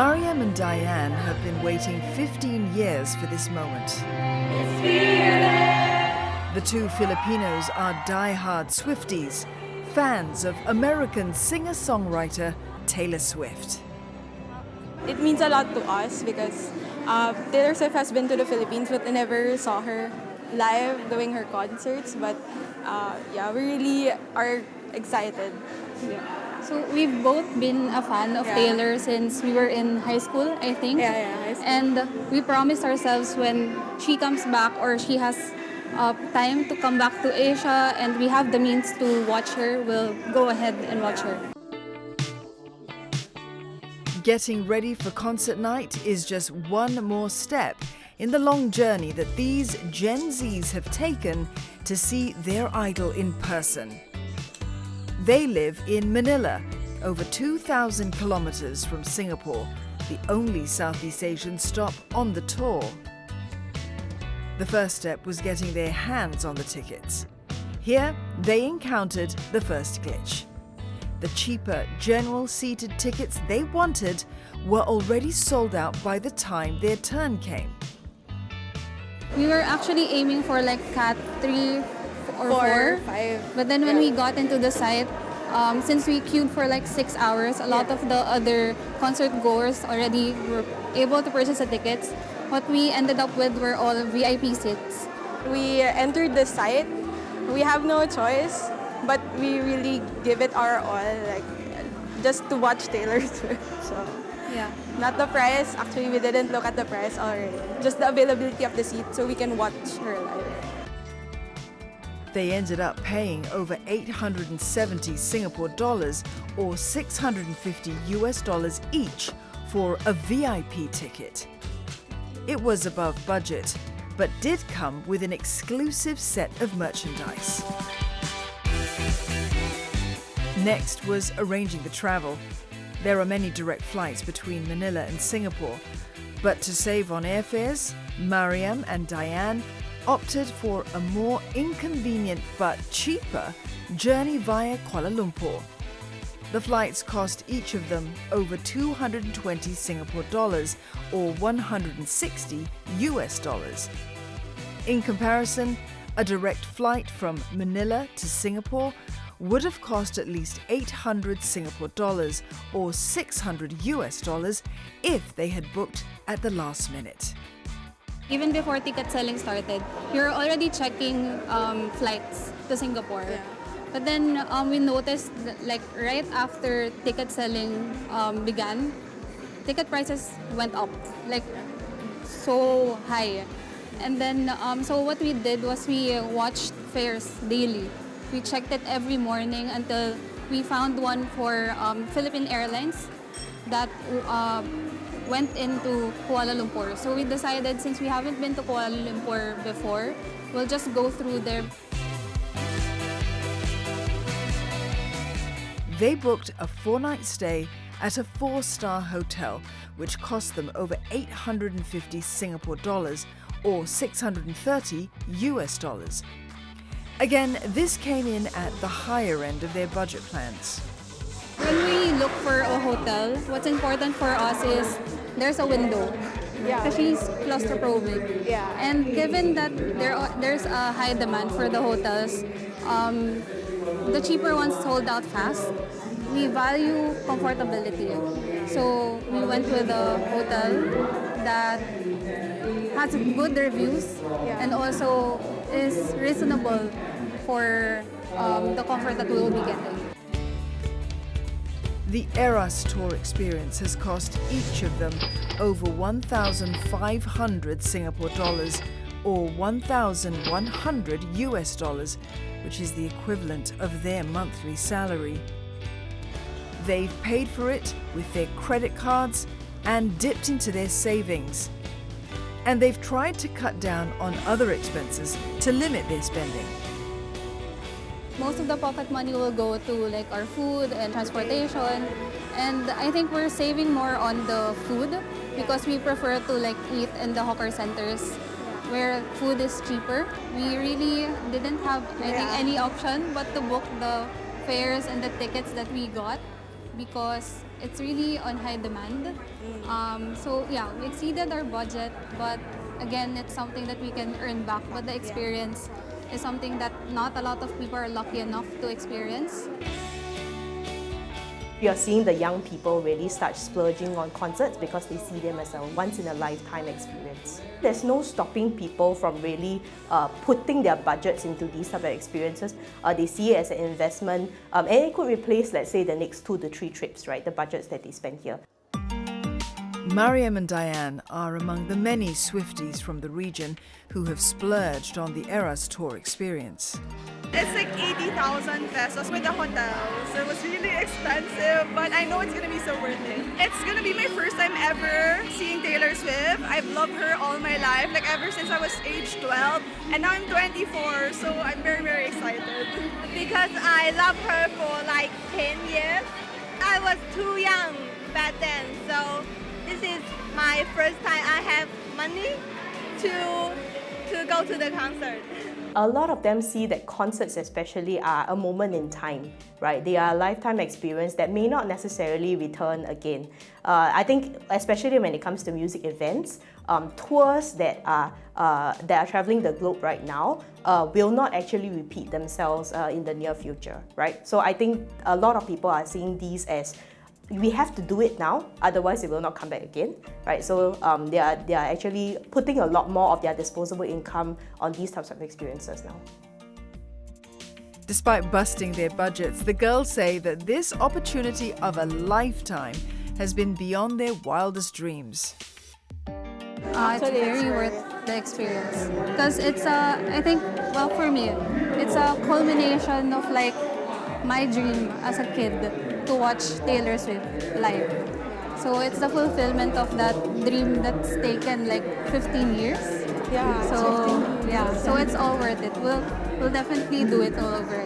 Mariam and Diane have been waiting 15 years for this moment. The two Filipinos are die-hard Swifties, fans of American singer-songwriter Taylor Swift. It means a lot to us because Taylor Swift has been to the Philippines, but I never saw her live doing her concerts. But we really are excited. Yeah. So we've both been a fan of Taylor since we were in high school, I think. High school. And we promised ourselves when she comes back or she has time to come back to Asia and we have the means to watch her, we'll go ahead and watch her. Getting ready for concert night is just one more step in the long journey that these Gen Zs have taken to see their idol in person. They live in Manila, over 2,000 kilometers from Singapore, the only Southeast Asian stop on the tour. The first step was getting their hands on the tickets. Here, they encountered the first glitch. The cheaper general seated tickets they wanted were already sold out by the time their turn came. We were actually aiming for like Cat 3 or 4, 5. But then when we got into the site, since we queued for like 6 hours, a lot of the other concert goers already were able to purchase the tickets. What we ended up with were all VIP seats. We entered the site. We have no choice, but we really give it our all, like just to watch Taylor Swift. So not the price. Actually, we didn't look at the price already. Just the availability of the seat, so we can watch her live. They ended up paying over 870 Singapore dollars or $650 US each for a VIP ticket. It was above budget, but did come with an exclusive set of merchandise. Next was arranging the travel. There are many direct flights between Manila and Singapore, but to save on airfares, Mariam and Diane opted for a more inconvenient but cheaper journey via Kuala Lumpur. The flights cost each of them over 220 Singapore dollars or 160 US dollars. In comparison, a direct flight from Manila to Singapore would have cost at least 800 Singapore dollars or 600 US dollars if they had booked at the last minute. Even before ticket selling started, we were already checking flights to Singapore. Yeah. But then we noticed that, like right after ticket selling began, ticket prices went up, like so high. And then so what we did was we watched fares daily. We checked it every morning until we found one for Philippine Airlines that went into Kuala Lumpur. So we decided, since we haven't been to Kuala Lumpur before, we'll just go through there. They booked a 4-night stay at a 4-star hotel, which cost them over 850 Singapore dollars or 630 US dollars. Again, this came in at the higher end of their budget plans. When we look for a hotel, what's important for us is there's a window. Because she's claustrophobic. Yeah. And given that there's a high demand for the hotels, the cheaper ones sold out fast. We value comfortability. So we went with a hotel that has good reviews and also is reasonable for the comfort that we will be getting. The Eras Tour experience has cost each of them over 1,500 Singapore dollars or 1,100 US dollars, which is the equivalent of their monthly salary. They've paid for it with their credit cards and dipped into their savings. And they've tried to cut down on other expenses to limit their spending. Most of the pocket money will go to like our food and transportation, and I think we're saving more on the food because we prefer to like eat in the hawker centers where food is cheaper. We really didn't have, I think, any option but to book the fares and the tickets that we got. because it's really on high demand. So yeah, we exceeded our budget, but again, it's something that we can earn back. But the experience is something that not a lot of people are lucky enough to experience. You're seeing the young people really start splurging on concerts because they see them as a once-in-a-lifetime experience. There's no stopping people from really putting their budgets into these type of experiences. They see it as an investment, and it could replace, let's say, the next 2 to 3 trips, right? The budgets that they spend here. Mariam and Diane are among the many Swifties from the region who have splurged on the Eras Tour experience. It's like 80,000 pesos with the hotels. It was really expensive, but I know it's gonna be so worth it. It's gonna be my first time ever seeing Taylor Swift. I've loved her all my life, like ever since I was age 12, and now I'm 24, so I'm very, very excited. Because I love her for like 10 years. I was too young back then, so this is my first time I have money to go to the concert. A lot of them see that concerts especially are a moment in time, right? They are a lifetime experience that may not necessarily return again. I think especially when it comes to music events, tours that are traveling the globe right now will not actually repeat themselves in the near future, right? So I think a lot of people are seeing these as we have to do it now, otherwise it will not come back again, right? So they are actually putting a lot more of their disposable income on these types of experiences now. Despite busting their budgets, the girls say that this opportunity of a lifetime has been beyond their wildest dreams. It's very worth the experience because it's I think, well, for me, it's a culmination of like my dream as a kid to watch Taylor Swift live. So it's the fulfillment of that dream that's taken like 15 years. Yeah. So yeah, so it's all worth it. We'll definitely do it all over